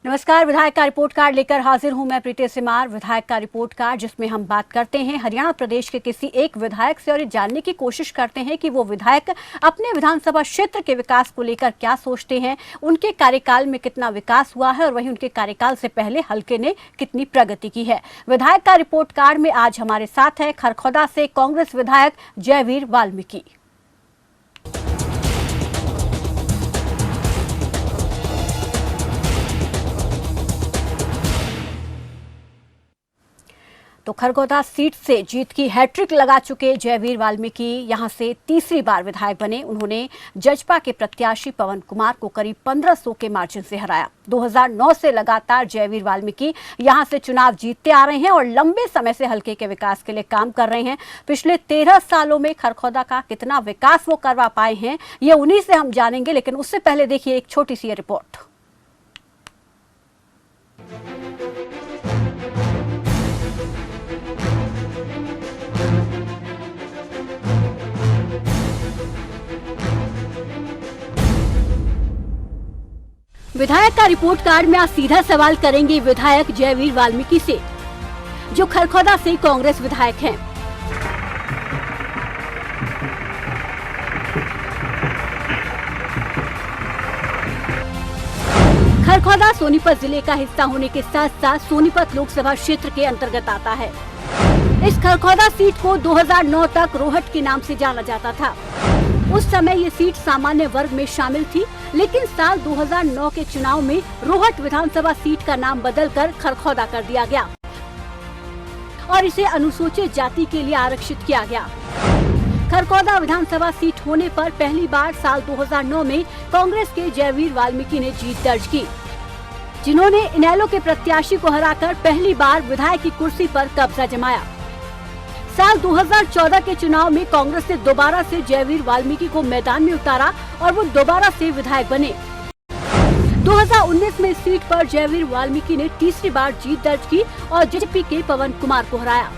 नमस्कार। विधायक का रिपोर्ट कार्ड लेकर हाजिर हूं मैं प्रीति सिमार। विधायक का रिपोर्ट कार्ड जिसमें हम बात करते हैं हरियाणा प्रदेश के किसी एक विधायक से और ये जानने की कोशिश करते हैं कि वो विधायक अपने विधानसभा क्षेत्र के विकास को लेकर क्या सोचते हैं, उनके कार्यकाल में कितना विकास हुआ है और वहीं उनके कार्यकाल से पहले हल्के ने कितनी प्रगति की है। विधायक का रिपोर्ट कार्ड में आज हमारे साथ है खरखौदा से कांग्रेस विधायक जयवीर वाल्मीकि। तो खरगोदा सीट से जीत की हैट्रिक लगा चुके जयवीर वाल्मीकि यहां से तीसरी बार विधायक बने। उन्होंने जजपा के प्रत्याशी पवन कुमार को करीब 1500 के मार्जिन से हराया। 2009 से लगातार जयवीर वाल्मीकि यहां से चुनाव जीतते आ रहे हैं और लंबे समय से हल्के के विकास के लिए काम कर रहे हैं। पिछले 13 सालों में खरखौदा का कितना विकास वो करवा पाए हैं, ये उन्हीं से हम जानेंगे। लेकिन उससे पहले देखिए एक छोटी सी रिपोर्ट। विधायक का रिपोर्ट कार्ड में आज सीधा सवाल करेंगे विधायक जयवीर वाल्मीकि से, जो खरखौदा से कांग्रेस विधायक हैं। खरखौदा सोनीपत जिले का हिस्सा होने के साथ साथ सोनीपत लोकसभा क्षेत्र के अंतर्गत आता है। इस खरखौदा सीट को 2009 तक रोहट के नाम से जाना जाता था। उस समय ये सीट सामान्य वर्ग में शामिल थी, लेकिन साल 2009 के चुनाव में रोहट विधानसभा सीट का नाम बदलकर खरखौदा कर दिया गया और इसे अनुसूचित जाति के लिए आरक्षित किया गया। खरखौदा विधानसभा सीट होने पर पहली बार साल 2009 में कांग्रेस के जयवीर वाल्मीकि ने जीत दर्ज की, जिन्होंने इनेलो के प्रत्याशी को हराकर पहली बार विधायक की कुर्सी पर कब्जा जमाया। साल 2014 के चुनाव में कांग्रेस ने दोबारा से जयवीर वाल्मीकि को मैदान में उतारा और वो दोबारा से विधायक बने। 2019 में इस सीट पर जयवीर वाल्मीकि ने तीसरी बार जीत दर्ज की और जेजेपी के पवन कुमार को हराया।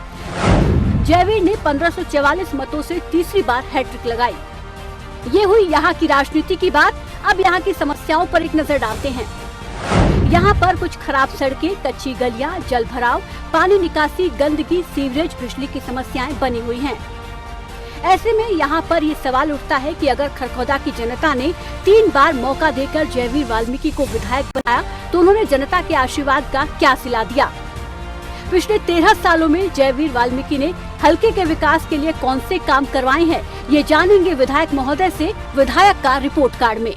जयवीर ने 1544 मतों से तीसरी बार हैट्रिक लगाई। ये हुई यहाँ की राजनीति की बात। अब यहाँ की समस्याओं पर एक नजर डालते हैं। यहाँ पर कुछ खराब सड़कें, कच्ची गलियां, जल भराव, पानी निकासी, गंदगी, सीवरेज, बिजली की समस्याएं बनी हुई हैं। ऐसे में यहाँ पर ये सवाल उठता है कि अगर खरखौदा की जनता ने 3 बार मौका देकर जयवीर वाल्मीकि को विधायक बनाया तो उन्होंने जनता के आशीर्वाद का क्या सिला दिया। पिछले 13 सालों में जयवीर वाल्मीकि ने हल्के के विकास के लिए कौन से काम करवाए हैं, ये जानेंगे विधायक महोदय से विधायक का रिपोर्ट कार्ड में।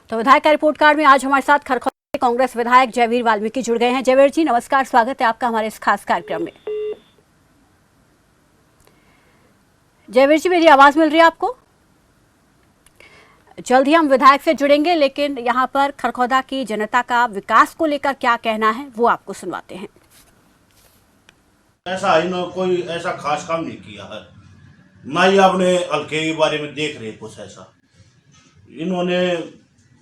तो विधायक का रिपोर्ट कार्ड में आज हमारे साथ खरखौदा कांग्रेस विधायक जयवीर वाल्मीकि जुड़ गए हैं। जयवीर जी नमस्कार, स्वागत है आपका हमारे इस खास कार्यक्रम में। जयवीर जी मेरी आवाज मिल रही है आपको? जल्द ही हम विधायक से जुड़ेंगे, लेकिन यहाँ पर खरखौदा की जनता का विकास को लेकर क्या कहना है वो आपको सुनवाते हैं। ऐसा कोई ऐसा खास काम नहीं किया है, ना ही आपने हल्के के बारे में देख रहे कुछ ऐसा। इन्होंने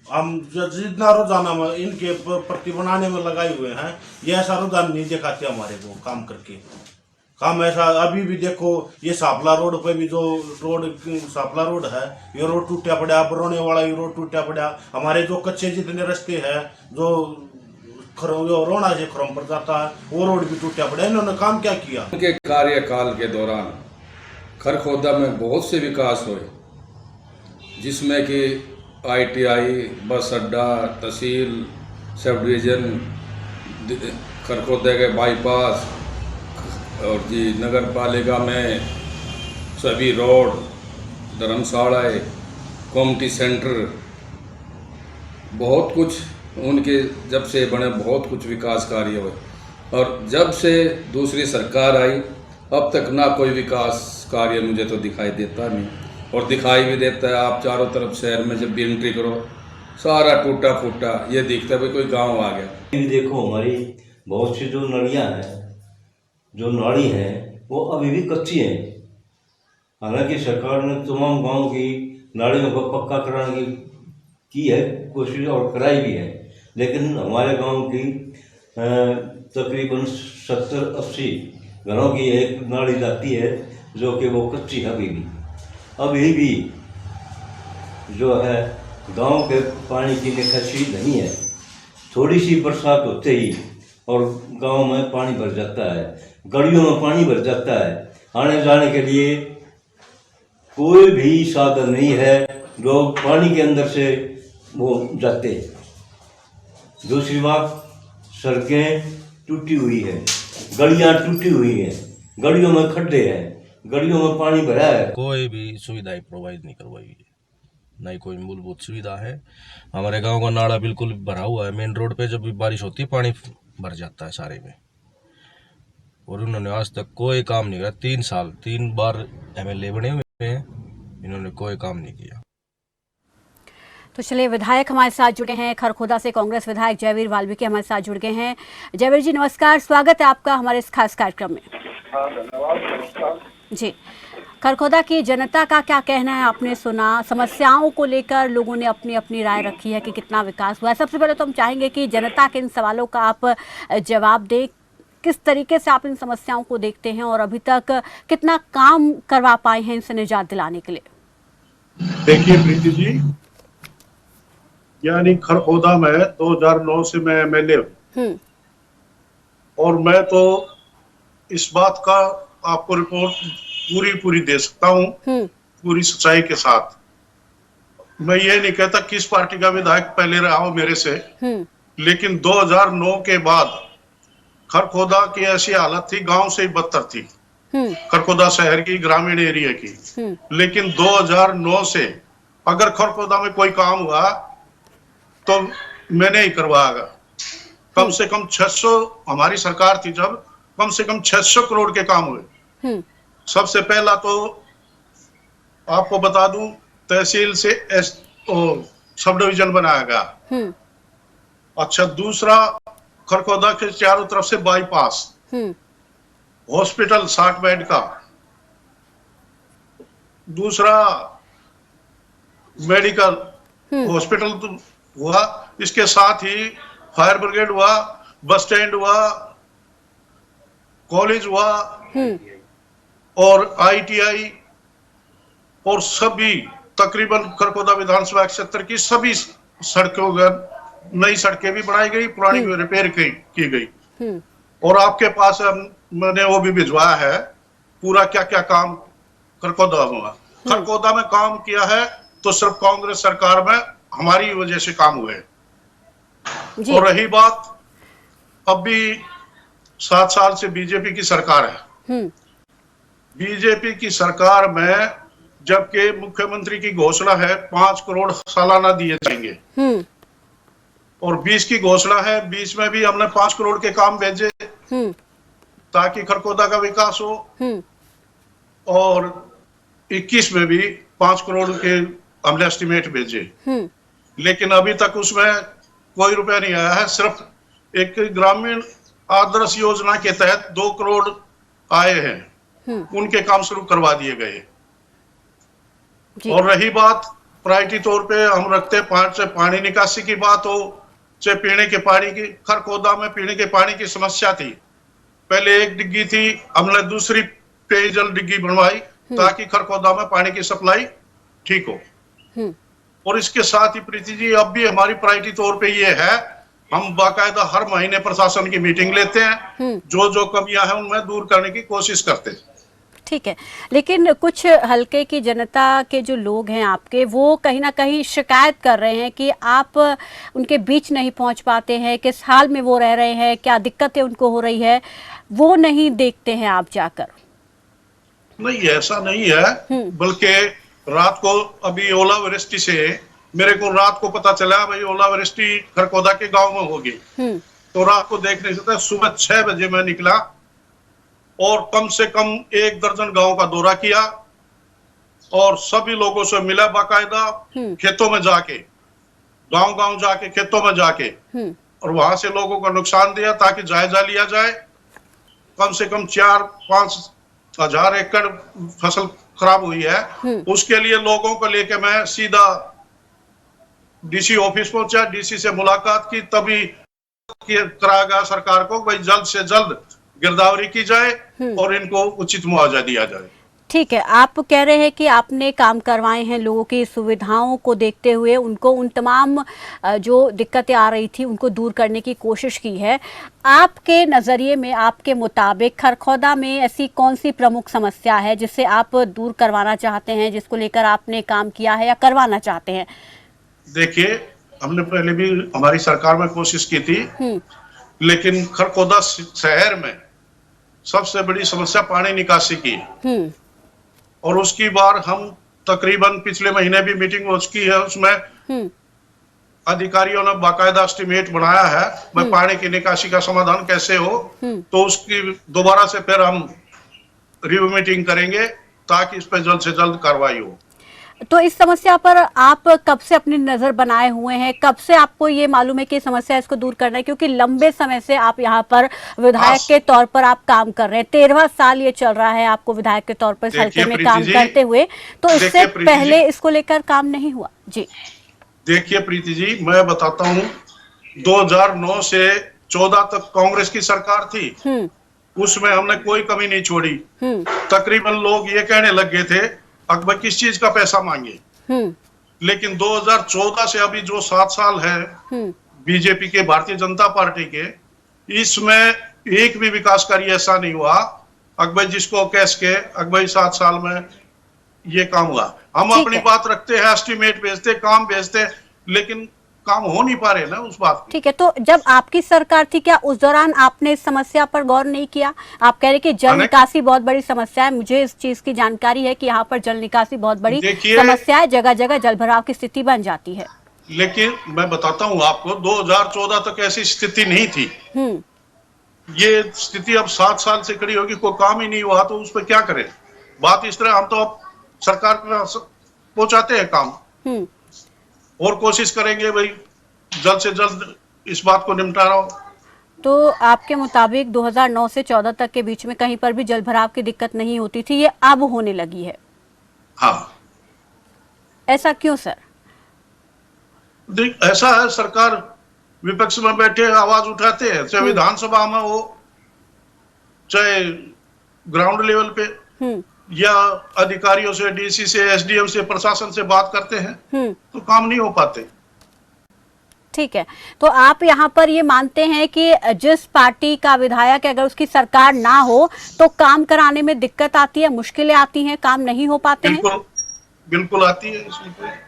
हम जितना रोजाना में इनके प्रति बनाने में लगाए हुए हैं, ये ऐसा रुझान नहीं दिखाते हमारे को काम करके। काम ऐसा अभी भी देखो, ये सापला रोड पे भी जो सापला रोड है, ये रोड टूटा पड़ा, बरौने वाला ये रोड टूटा पड़ा। हमारे जो कच्चे जितने रास्ते हैं जो रोना से खरम पर जाता है, वो रोड भी टूटा पड़ा। इन्होंने काम क्या किया? उनके कार्यकाल के दौरान खरखौदा में बहुत से विकास हुए, जिसमें कि ITI, बस अड्डा, तहसील, सब डिवीज़न, खरखौदा के बाईपास और जी नगर पालिका में सभी रोड, धर्मशालाएँ, कम्युनिटी सेंटर, बहुत कुछ उनके जब से बने बहुत कुछ विकास कार्य हुए। और जब से दूसरी सरकार आई अब तक ना कोई विकास कार्य मुझे तो दिखाई देता नहीं, और दिखाई भी देता है। आप चारों तरफ शहर में जब भी एंट्री करो सारा टूटा फूटा ये दिखता है, भाई कोई गांव आ गया। देखो हमारी बहुत सी जो नलियां हैं, जो नाली हैं, वो अभी भी कच्ची हैं। हालांकि सरकार ने तमाम गांव की नाली में पक्का कराने की है कोशिश और कराई भी है, लेकिन हमारे गांव की तकरीबन 70-80 घरों की एक नाली जाती है जो कि वो कच्ची है अभी भी जो है गांव के पानी की निकासी नहीं है। थोड़ी सी बरसात होते ही और गांव में पानी भर जाता है, गलियों में पानी भर जाता है, आने जाने के लिए कोई भी साधन नहीं है, लोग पानी के अंदर से वो जाते हैं। दूसरी बात, सड़कें टूटी हुई है, गलियां टूटी हुई हैं, गलियों में खड्डे हैं, गलियों में पानी भरा है। कोई भी सुविधाएं प्रोवाइड नहीं करवाई है, ना ही कोई मूलभूत सुविधा है। हमारे गांव का नाला बिल्कुल भरा हुआ है, मेन रोड पे जब भी बारिश होती है पानी भर जाता है सारे में, और उन्होंने आज तक कोई काम नहीं किया। 3 साल 3 बार MLA बने हुए हैं, इन्होंने कोई काम नहीं किया। तो चलिए, विधायक हमारे साथ जुड़े हैं खरखोदा से, कांग्रेस विधायक जयवीर वाल्मीकि हमारे साथ जुड़ गए हैं। जयवीर जी नमस्कार, स्वागत है आपका हमारे इस खास कार्यक्रम में। धन्यवाद जी, खरखोदा की जनता का क्या कहना है, आपने सुना समस्याओं को लेकर लोगों ने अपनी अपनी राय रखी है कि कितना विकास हुआ है। सबसे पहले तो हम चाहेंगे कि जनता के इन सवालों का आप जवाब दें, किस तरीके से आप इन समस्याओं को देखते हैं और अभी तक कितना काम करवा पाए हैं इनसे निजात दिलाने के लिए। देखिए प्रीति जी, यानी खरखोदा में 2009 से मैं MLA हूँ और मैं तो इस बात का आपको रिपोर्ट पूरी दे सकता हूँ पूरी सच्चाई के साथ। मैं ये नहीं कहता किस पार्टी का विधायक पहले रहा हो मेरे से, लेकिन 2009 के बाद खरखोदा की ऐसी हालत थी, गांव से ही बदतर थी, खरखोदा शहर की, ग्रामीण एरिया की। लेकिन 2009 से अगर खरखोदा में कोई काम हुआ तो मैंने ही करवाया। कम से कम 600, हमारी सरकार थी जब, कम से कम 600 करोड़ के काम हुए। सबसे पहला तो आपको बता दूं, तहसील से सब डिवीजन बनाया गया। अच्छा, दूसरा खरखोदा के चारों तरफ से बाईपास, हॉस्पिटल 60 बेड का, दूसरा मेडिकल हॉस्पिटल तो हुआ, इसके साथ ही फायर ब्रिगेड हुआ, बस स्टैंड हुआ, कॉलेज हुआ और ITI और सभी तकरीबन खरखोदा विधानसभा क्षेत्र की सभी सड़कों, नई सड़कें भी बनाई गई, पुरानी भी रिपेयर की गई। और आपके पास मैंने वो भी भिजवाया है पूरा क्या क्या काम खरखोदा में हुआ। खरखोदा में काम किया है तो सिर्फ कांग्रेस सरकार में हमारी वजह से काम हुए। और रही बात, अब भी 7 साल से बीजेपी की सरकार है। बीजेपी की सरकार में जबकि मुख्यमंत्री की घोषणा है 5 करोड़ सालाना दिए जाएंगे और 20 की घोषणा है, 20 में भी हमने 5 करोड़ के काम भेजे ताकि खरखोदा का विकास हो, और 21 में भी 5 करोड़ के हमने एस्टिमेट भेजे। लेकिन अभी तक उसमें कोई रुपया नहीं आया है। सिर्फ एक ग्रामीण आदर्श योजना के तहत 2 करोड़ आए हैं, उनके काम शुरू करवा दिए गए। और रही बात प्रायोरिटी तौर पे हम रखते हैं, चाहे पानी निकासी की बात हो, चाहे पीने के पानी की। खरखोदा में पीने के पानी की समस्या थी, पहले एक डिग्गी थी, हमने दूसरी पेयजल डिग्गी बनवाई ताकि खरखोदा में पानी की सप्लाई ठीक हो। और इसके साथ ही प्रीति जी, अब भी हमारी प्रायोरिटी तौर पे ये है, हम बाकायदा हर महीने प्रशासन की मीटिंग लेते हैं, जो कमियां हैं उनमें दूर करने की कोशिश करते हैं। ठीक है, लेकिन कुछ हलके की जनता के जो लोग हैं आपके, वो कहीं ना कहीं शिकायत कर रहे हैं कि आप उनके बीच नहीं पहुंच पाते हैं, किस हाल में वो रह रहे हैं, क्या दिक्कतें उनको हो रही है, वो नहीं देखते हैं आप जाकर। नहीं, ऐसा नहीं है, बल्कि रात को अभी ओलावृष्टि से मेरे को रात को पता चला भाई ओलावृष्टि खरखोदा के गांव में होगी। तो रात को देखने से सुबह 6 बजे मैं निकला और कम से कम 1 दर्जन गांव का दौरा किया और सभी लोगों से मिला बाकायदा, खेतों में जाके, गांव जाके, खेतों में जाके, और वहां से लोगों का नुकसान दिया ताकि जायजा लिया जाए। कम से कम 4-5 हजार एकड़ फसल खराब हुई है, उसके लिए लोगों को लेके मैं सीधा डीसी ऑफिस पहुंचा, डीसी से मुलाकात की, तभी कराया गया सरकार को भाई जल्द से जल्द गिरदावरी की जाए और इनको उचित मुआवजा दिया जाए। ठीक है, आप कह रहे हैं कि आपने काम करवाए हैं, लोगों की सुविधाओं को देखते हुए उनको उन तमाम जो दिक्कतें आ रही थी उनको दूर करने की कोशिश की है। आपके नज़रिए में, आपके मुताबिक खरखौदा में ऐसी कौन सी प्रमुख समस्या है जिससे आप दूर करवाना चाहते हैं, जिसको लेकर आपने काम किया है या करवाना चाहते हैं? देखिए, हमने पहले भी हमारी सरकार में कोशिश की थी, लेकिन खरखौदा शहर में सबसे बड़ी समस्या पानी निकासी की है। और उसकी बार हम तकरीबन पिछले महीने भी मीटिंग हो चुकी है, उसमें अधिकारियों ने बाकायदा एस्टीमेट बनाया है मैं पानी की निकासी का समाधान कैसे हो, तो उसकी दोबारा से फिर हम रिव्यू मीटिंग करेंगे ताकि इस पर जल्द से जल्द कार्रवाई हो। तो इस समस्या पर आप कब से अपनी नजर बनाए हुए हैं, कब से आपको ये मालूम है कि समस्या इसको दूर करना है? क्योंकि लंबे समय से आप यहाँ पर विधायक के तौर पर आप काम कर रहे हैं, 13वां साल ये चल रहा है आपको विधायक के तौर पर इस हल्के में काम करते हुए, तो इससे पहले इसको लेकर काम नहीं हुआ? जी देखिए प्रीति जी, मैं बताता हूँ, 2009 से 14 तक कांग्रेस की सरकार थी, उसमें हमने कोई कमी नहीं छोड़ी। तकरीबन लोग ये कहने लग गए थे अकबर किस चीज का पैसा मांगे, लेकिन 2014 से अभी जो 7 साल है बीजेपी के, भारतीय जनता पार्टी के, इसमें एक भी विकास कार्य ऐसा नहीं हुआ अकबर जिसको कैश के अकबर 7 साल में ये काम हुआ। हम अपनी बात रखते हैं, एस्टीमेट भेजते, काम भेजते, लेकिन काम हो नहीं पा रहे ना उस बात की। ठीक है, तो जब आपकी सरकार थी क्या उस दौरान आपने इस समस्या पर गौर नहीं किया? आप कह रहे कि जल निकासी बहुत बड़ी समस्या है, मुझे इस चीज की जानकारी है कि यहाँ पर जल निकासी बहुत बड़ी समस्या है, जगह जगह जल भराव की स्थिति बन जाती है। लेकिन मैं बताता हूँ आपको, 2014 तक ऐसी स्थिति नहीं थी। ये स्थिति अब 7 साल से खड़ी होगी, कोई काम ही नहीं हुआ, तो उस पर क्या करें? बात इस तरह, हम तो अब सरकार पहुंचाते हैं काम और कोशिश करेंगे भाई जल्द से जल्द इस बात को निपटारा हो। तो आपके मुताबिक 2009 से 14 तक के बीच में कहीं पर भी जल भराव की दिक्कत नहीं होती थी, ये अब होने लगी है? हाँ। ऐसा क्यों सर? ऐसा है, सरकार विपक्ष में बैठे आवाज उठाते हैं, चाहे विधानसभा में हो, चाहे ग्राउंड लेवल पे, या अधिकारियों से, डीसी से, एसडीएम से, प्रशासन से बात करते हैं, तो काम नहीं हो पाते। ठीक है, तो आप यहाँ पर ये मानते हैं कि जिस पार्टी का विधायक अगर उसकी सरकार ना हो तो काम कराने में दिक्कत आती है, मुश्किलें आती हैं, काम नहीं हो पाते हैं? बिल्कुल आती है, इसमें।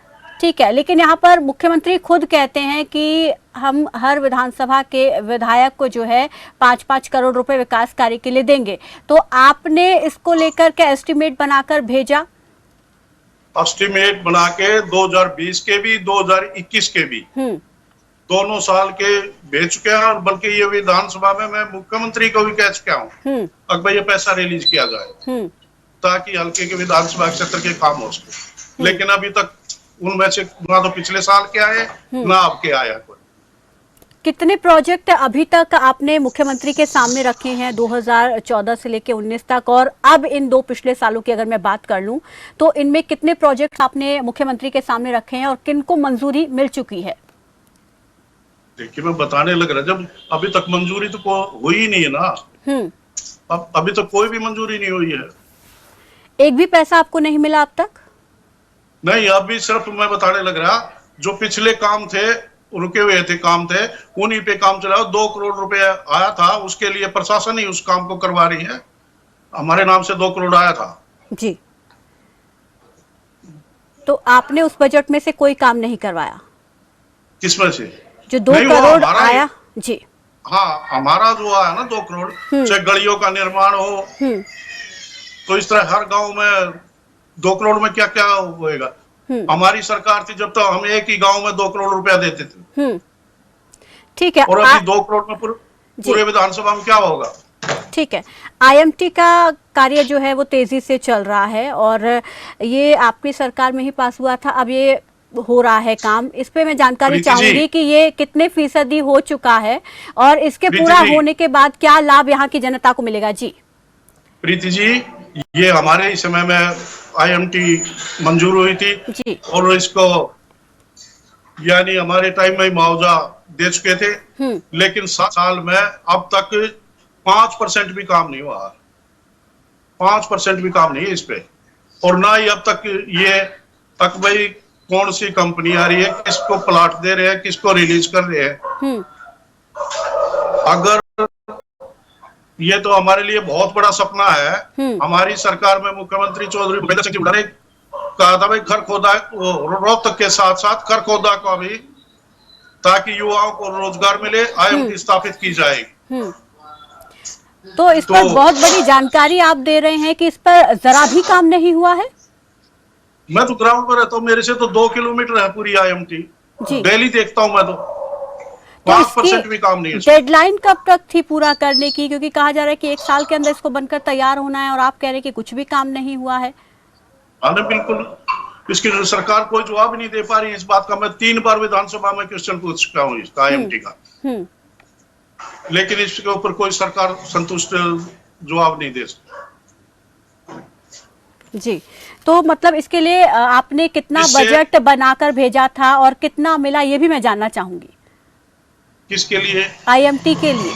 ठीक है, लेकिन यहाँ पर मुख्यमंत्री खुद कहते हैं कि हम हर विधानसभा के विधायक को जो है 5-5 करोड़ रुपए विकास कार्य के लिए देंगे, तो आपने इसको लेकर क्या एस्टीमेट बनाकर भेजा? एस्टीमेट बना के 2020 के भी, 2021 के भी, दोनों साल के भेज चुके हैं, और बल्कि ये विधानसभा में मैं मुख्यमंत्री को भी कह चुका हूँ अगर ये पैसा रिलीज किया जाए ताकि हल्के के विधानसभा क्षेत्र के काम हो सके। लेकिन अभी तक उनमें से ना तो पिछले साल के आए ना अब के आया कोई। कितने प्रोजेक्ट अभी तक आपने मुख्यमंत्री के सामने रखे हैं 2014 से लेकर 19 तक, और अब इन 2 पिछले सालों की अगर मैं बात कर लूं तो इनमें कितने प्रोजेक्ट आपने मुख्यमंत्री के सामने रखे हैं और किनको मंजूरी मिल चुकी है? देखिए, मैं बताने लग रहा, जब अभी तक मंजूरी तो हुई ही नहीं है ना। अभी तक कोई भी मंजूरी नहीं हुई है। एक भी पैसा आपको नहीं मिला अब तक? नहीं, अभी सिर्फ मैं बताने लग रहा, जो पिछले काम थे, रुके हुए थे काम थे, उन्हीं पे काम चला। 2 करोड़ रुपए आया था, उसके लिए प्रशासन ही उस काम को करवा रही है, हमारे नाम से 2 करोड़ आया था जी। तो आपने उस बजट में से कोई काम नहीं करवाया? किसमें से? जो 2 करोड़ आया जी। हाँ, हमारा जो आया ना 2 करोड़, चाहे गलियों का निर्माण हो, तो इस तरह हर गांव में 2 करोड़ में क्या क्या होएगा। हमारी सरकार थी जब तक हम एक ही गांव में 2 करोड़ रुपया देते थे। ठीक है, और अभी 2 करोड़ में पूरे विधानसभा में क्या होगा? ठीक है, आईएमटी का कार्य जो है वो तेजी से चल रहा है और ये आपकी सरकार में ही पास हुआ था, अब ये हो रहा है काम। इस पे मैं जानकारी चाहूंगी कि ये कितने फीसदी हो चुका है और इसके पूरा होने के बाद क्या लाभ यहाँ की जनता को मिलेगा? जी प्रीति जी, ये हमारे इस समय में आईएमटी मंजूर हुई थी जी। और इसको यानी हमारे टाइम में मुआवजा दे चुके थे, लेकिन 7 साल में अब तक 5% भी काम नहीं हुआ, 5% भी काम नहीं है इस पे। और ना ही अब तक ये तक भाई कौन सी कंपनी आ रही है, किसको प्लाट दे रहे हैं, किसको रिलीज कर रहे हैं। अगर ये तो हमारे लिए बहुत बड़ा सपना है। हमारी सरकार में मुख्यमंत्री चौधरी भूपेंद्र सिंह हुड्डा ने कहा था भाई खरखोदा रोहतक के साथ साथ खरखोदा का भी, ताकि युवाओं को रोजगार मिले, IMT स्थापित की जाएगी। तो इस पर बहुत बड़ी जानकारी आप दे रहे हैं कि इस पर जरा भी काम नहीं हुआ है। मैं तो ग्राउंड पर रहता हूँ, मेरे से तो 2 किलोमीटर है पूरी IMT, डेली देखता हूँ मैं तो 5% भी काम नहीं है। डेडलाइन कब तक थी पूरा करने की, क्योंकि कहा जा रहा है कि 1 साल के अंदर इसको बनकर तैयार होना है और आप कह रहे हैं कि कुछ भी काम नहीं हुआ है। हाँ बिल्कुल, इसकी सरकार कोई जवाब नहीं दे पा रही इस बात का। मैं 3 बार विधानसभा में क्वेश्चन पूछ चुका हूँ इसका IMT का, लेकिन इसके ऊपर कोई सरकार संतुष्ट जवाब नहीं दे सकती। जी, तो मतलब इसके लिए आपने कितना बजट बनाकर भेजा था और कितना मिला, ये भी मैं जानना चाहूंगी। किसके लिए? IMT के लिए।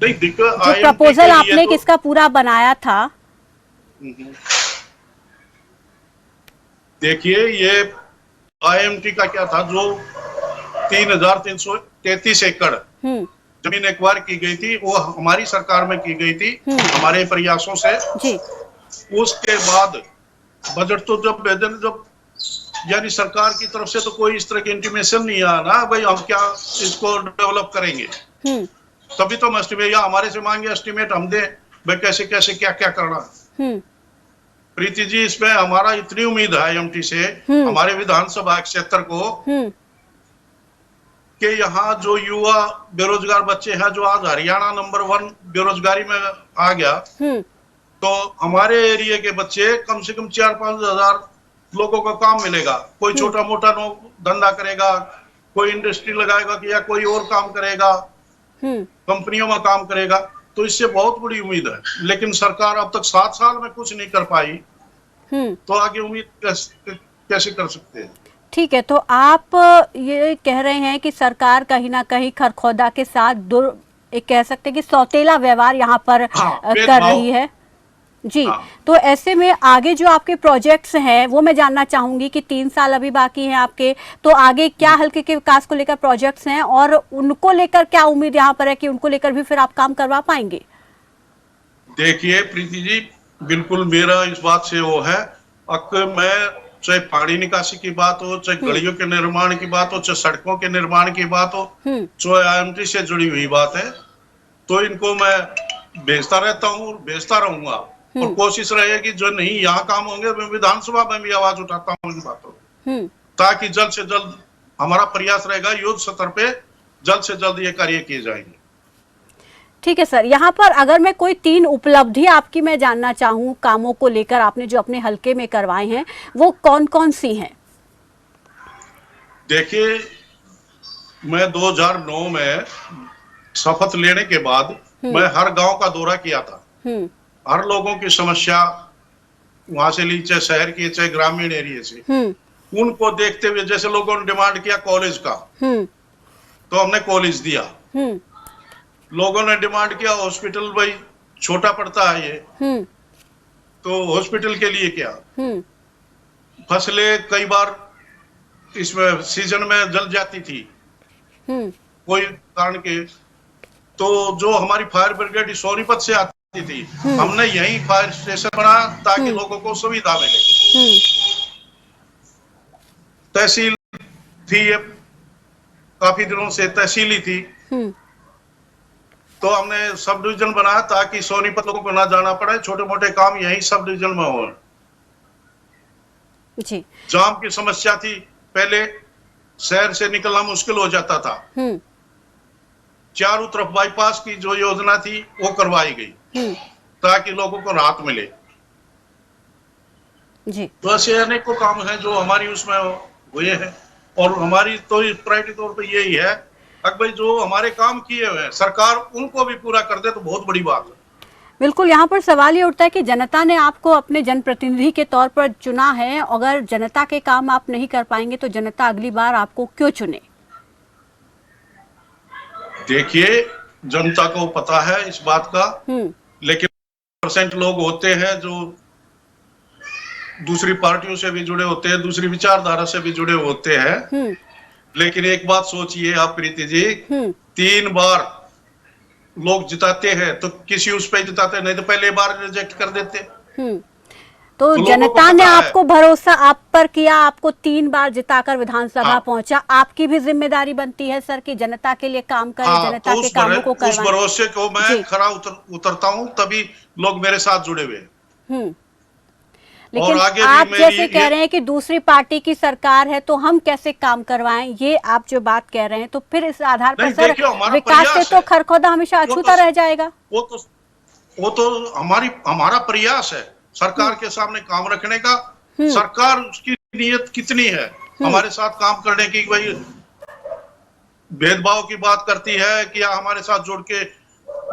नहीं, जो प्रपोजल आपने किसका पूरा बनाया था? देखिए, ये IMT का क्या था, जो 3,333 एकड़ जमीन एक्वायर की गई थी, वो हमारी सरकार में की गई थी हमारे प्रयासों से जी। उसके बाद बजट तो जब यानी सरकार की तरफ से तो कोई इस तरह की इंटीमेशन नहीं आया ना भाई हम क्या इसको डेवलप करेंगे, तभी तो हम एस्टिमेट, या हमारे से मांगे एस्टिमेट हम दें भाई कैसे कैसे क्या क्या करना। प्रीति जी, इसमें हमारा इतनी उम्मीद है IMT से, हमारे विधानसभा क्षेत्र को, कि यहाँ जो युवा बेरोजगार बच्चे हैं, जो आज हरियाणा नंबर 1 बेरोजगारी में आ गया, तो हमारे एरिया के बच्चे कम से कम 4-5 हजार लोगों का काम मिलेगा। कोई छोटा मोटा धंधा करेगा, कोई इंडस्ट्री लगाएगा या कोई और काम करेगा, कंपनियों में काम करेगा, तो इससे बहुत बड़ी उम्मीद है। लेकिन सरकार अब तक 7 साल में कुछ नहीं कर पाई, तो आगे उम्मीद कैसे कर सकते हैं। ठीक है, तो आप ये कह रहे हैं कि सरकार कहीं ना कहीं खरखोदा के साथ एक कह सकते हैं कि सौतेला व्यवहार यहाँ पर कर रही है जी। तो ऐसे में आगे जो आपके प्रोजेक्ट्स हैं वो मैं जानना चाहूंगी कि 3 साल अभी बाकी हैं आपके, तो आगे क्या हल्के के विकास को लेकर प्रोजेक्ट्स हैं और उनको लेकर क्या उम्मीद यहाँ पर है कि उनको लेकर भी फिर आप काम करवा पाएंगे? देखिए प्रीति जी, बिल्कुल मेरा इस बात से वो है, मैं चाहे पानी निकासी की बात हो, चाहे गलियों के निर्माण की बात हो, चाहे सड़कों के निर्माण की बात हो, चाहे IMT से जुड़ी हुई बात है, तो इनको मैं भेजता रहता हूँ, भेजता रहूंगा। और कोशिश रहेगी जो नहीं यहाँ काम होंगे, मैं विधानसभा में भी आवाज उठाता हूँ इन बातों, ताकि जल्द से जल्द हमारा प्रयास रहेगा, युद्ध स्तर पे जल्द से जल्द ये कार्य किए जाएंगे। ठीक है सर, यहाँ पर अगर मैं कोई 3 उपलब्धि आपकी मैं जानना चाहूँ कामों को लेकर, आपने जो अपने हलके में करवाए हैं वो कौन कौन सी हैं? देखिए, मैं 2009 में शपथ लेने के बाद मैं हर गांव का दौरा किया था, हर लोगों की समस्या वहां से ली, चाहे शहर की चाहे ग्रामीण एरिया से, उनको देखते हुए जैसे लोगों ने डिमांड किया कॉलेज का, तो हमने कॉलेज दिया। लोगों ने डिमांड किया हॉस्पिटल, भाई छोटा पड़ता है ये, तो हॉस्पिटल के लिए क्या, फसलें कई बार इसमें सीजन में जल जाती थी कोई कारण के, तो जो हमारी फायर ब्रिगेड सोनीपत से आती थी, हमने यही फायर स्टेशन बनाया ताकि लोगों को सुविधा मिले। तहसील थी, ये काफी दिनों से तहसीली थी, तो हमने सब डिवीजन बनाया ताकि सोनीपत लोगों को ना जाना पड़े, छोटे मोटे काम यही सब डिवीजन में हो जी। जाम की समस्या थी, पहले शहर से निकलना मुश्किल हो जाता था, चारों तरफ बाईपास की जो योजना थी वो करवाई गई ताकि लोगों को राहत मिले जी। तो ऐसे अनेकों काम हैं जो हमारी उसमें हुए हैं, और हमारी तो प्रायोरिटी तौर पे यही है, भाई जो हमारे काम किए हुए हैं सरकार उनको भी पूरा कर दे तो बहुत बड़ी बात है। बिल्कुल, यहाँ पर सवाल ये उठता है कि जनता ने आपको अपने जनप्रतिनिधि के तौर पर चुना है, अगर जनता के काम आप नहीं कर पाएंगे तो जनता अगली बार आपको क्यों चुने? देखिए, जनता को पता है इस बात का, लेकिन % लोग होते हैं जो दूसरी पार्टियों से भी जुड़े होते हैं, दूसरी विचारधारा से भी जुड़े होते हैं। लेकिन एक बात सोचिए आप प्रीति जी, 3 बार लोग जिताते हैं तो किसी उस पे जिताते, नहीं तो पहले बार रिजेक्ट कर देते। तो लोगों को जनता ने पता है। आपको भरोसा आप पर किया, आपको 3 बार जिताकर विधानसभा हाँ। पहुंचा, आपकी भी जिम्मेदारी बनती है सर कि जनता के लिए काम करें, हाँ, जनता तो के कामों को उस करवाएं। भरोसे को मैं जी। खरा उतरता हूँ, तभी लोग मेरे साथ जुड़े हुए हैं। लेकिन आगे भी आप मेरी जैसे कह रहे हैं कि दूसरी पार्टी की सरकार है तो हम कैसे काम करवाएं, ये आप जो बात कह रहे हैं, तो फिर इस आधार पर नहीं, सर देखिए, हमारा विकास से प्रयास तो है। खरखौदा हमेशा वो अछूता तो- रह जाएगा। वो तो हमारा प्रयास है सरकार के सामने काम रखने का। सरकार उसकी नीयत कितनी है हमारे साथ काम करने की, भाई भेदभाव की बात करती है कि या हमारे साथ जुड़ के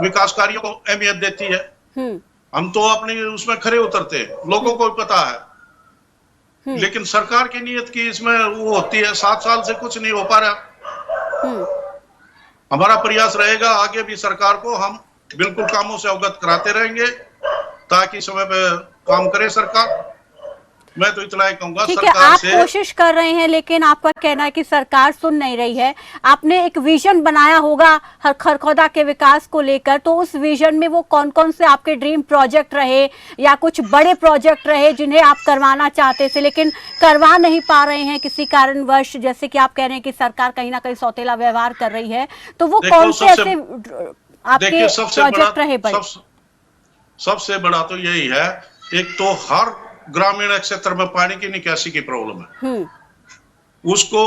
विकास कार्यों को अहमियत देती है। हम तो अपनी उसमें खरे उतरते हैं, लोगों को भी पता है। लेकिन सरकार की नीयत की इसमें वो होती है, 7 साल से कुछ नहीं हो पा रहा। हमारा प्रयास रहेगा आगे भी, सरकार को हम बिल्कुल कामों से अवगत कराते रहेंगे ताकि समय पे काम करे सरकार। मैं तो इतना ही कहूंगा ठीक है, सरकार आप से। कोशिश कर रहे हैं लेकिन आपका कहना है कि सरकार सुन नहीं रही है। आपने एक विजन बनाया होगा हर खरखौदा के विकास को लेकर, तो उस विजन में वो कौन कौन से आपके ड्रीम प्रोजेक्ट रहे या कुछ बड़े प्रोजेक्ट रहे जिन्हें आप करवाना चाहते थे लेकिन करवा नहीं पा रहे हैं किसी कारणवश, जैसे कि आप कह रहे हैं कि सरकार कहीं ना कहीं सौतेला व्यवहार कर रही है, तो वो देखो, कौन से ऐसे आपके देखिए, सबसे प्रोजेक्ट रहे बड़े? सबसे बड़ा तो यही है, एक तो हर ग्रामीण क्षेत्र में पानी की निकासी की प्रॉब्लम है। उसको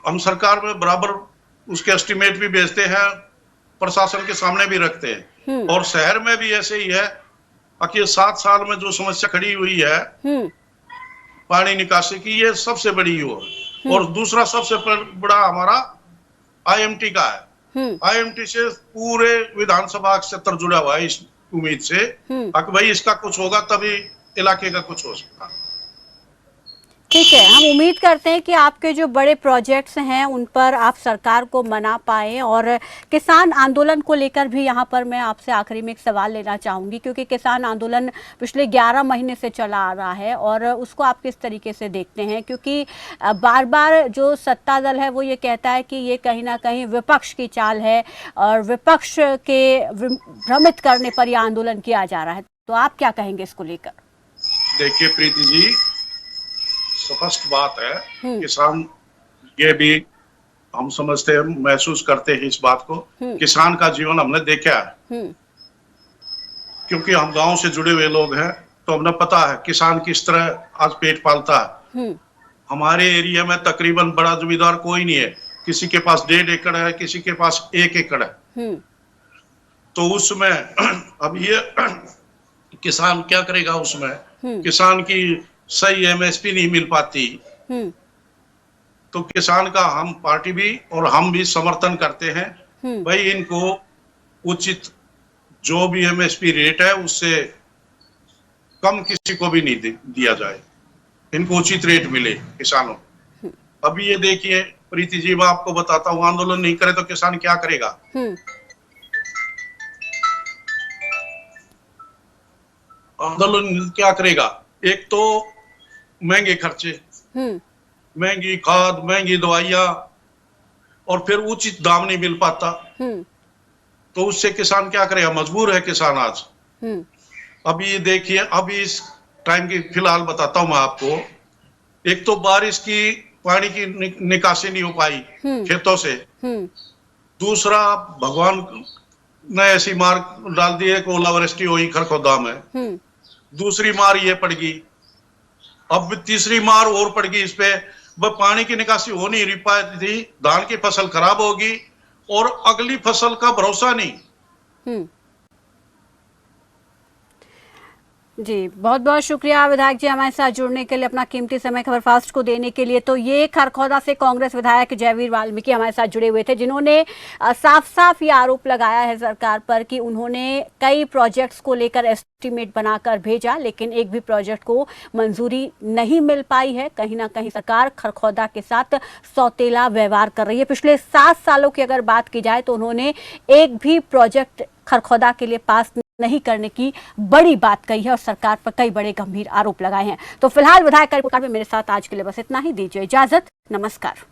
हम सरकार में बराबर उसके एस्टिमेट भी भेजते हैं, प्रशासन के सामने भी रखते हैं। और शहर में भी ऐसे ही है कि 7 साल में जो समस्या खड़ी हुई है पानी निकासी की, ये सबसे बड़ी हो। और दूसरा सबसे बड़ा हमारा IMT का है। IMT से पूरे विधानसभा क्षेत्र जुड़ा हुआ है इस उम्मीद से कि भाई इसका कुछ होगा तभी इलाके का कुछ हो सकता। ठीक है, हम उम्मीद करते हैं कि आपके जो बड़े प्रोजेक्ट्स हैं उन पर आप सरकार को मना पाएं। और किसान आंदोलन को लेकर भी यहाँ पर मैं आपसे आखिरी में एक सवाल लेना चाहूँगी, क्योंकि किसान आंदोलन पिछले 11 महीने से चला आ रहा है और उसको आप किस तरीके से देखते हैं? क्योंकि बार बार जो सत्ता दल है वो ये कहता है कि ये कहीं ना कहीं विपक्ष की चाल है और विपक्ष के भ्रमित करने पर यह आंदोलन किया जा रहा है, तो आप क्या कहेंगे इसको लेकर? देखिए प्रीति जी, स्पष्ट बात है, किसान ये भी हम समझते हैं, महसूस करते हैं इस बात को। किसान का जीवन हमने देखा है, क्योंकि हम गांव से जुड़े हुए लोग हैं, तो हमने पता है किसान किस तरह आज पेट पालता है। हमारे एरिया में तकरीबन बड़ा जमींदार कोई नहीं है, किसी के पास 1.5 एकड़ है, किसी के पास 1 एकड़ है। तो उसमें अब ये किसान क्या करेगा? उसमें किसान की सही MSP नहीं मिल पाती, तो किसान का हम पार्टी भी और हम भी समर्थन करते हैं। भाई इनको उचित जो भी MSP रेट है उससे कम किसी को भी नहीं दिया जाए, इनको उचित रेट मिले किसानों। अभी ये देखिए प्रीति जी, मैं आपको बताता हूँ, आंदोलन नहीं करे तो किसान क्या करेगा? आंदोलन क्या करेगा? एक तो महंगे खर्चे, महंगी खाद, महंगी दवाइयां, और फिर उचित दाम नहीं मिल पाता, तो उससे किसान क्या करेगा? मजबूर है किसान आज। अभी देखिए, अभी इस टाइम की फिलहाल बताता हूं मैं आपको, एक तो बारिश की पानी की निकासी नहीं हो पाई खेतों से, दूसरा भगवान ने ऐसी मार डाल दी है कि ओलावृष्टि हुई खरखौदा में, दूसरी मार ये पड़ गई, अब तीसरी मार और पड़ गई इस पे। वह पानी की निकासी हो नहीं पाई थी, धान की फसल खराब होगी और अगली फसल का भरोसा नहीं। जी, बहुत बहुत शुक्रिया विधायक जी हमारे साथ जुड़ने के लिए, अपना कीमती समय खबर फास्ट को देने के लिए। तो ये खरखौदा से कांग्रेस विधायक जयवीर वाल्मीकि हमारे साथ जुड़े हुए थे, जिन्होंने साफ साफ ये आरोप लगाया है सरकार पर कि उन्होंने कई प्रोजेक्ट्स को लेकर एस्टीमेट बनाकर भेजा, लेकिन एक भी प्रोजेक्ट को मंजूरी नहीं मिल पाई है। कहीं ना कहीं सरकार खरखौदा के साथ सौतेला व्यवहार कर रही है। पिछले 7 सालों की अगर बात की जाए तो उन्होंने एक भी प्रोजेक्ट खरखौदा के लिए पास नहीं करने की बड़ी बात कही है और सरकार पर कई बड़े गंभीर आरोप लगाए हैं। तो फिलहाल विधायक का रिपोर्ट में मेरे साथ आज के लिए बस इतना ही। दीजिए इजाजत, नमस्कार।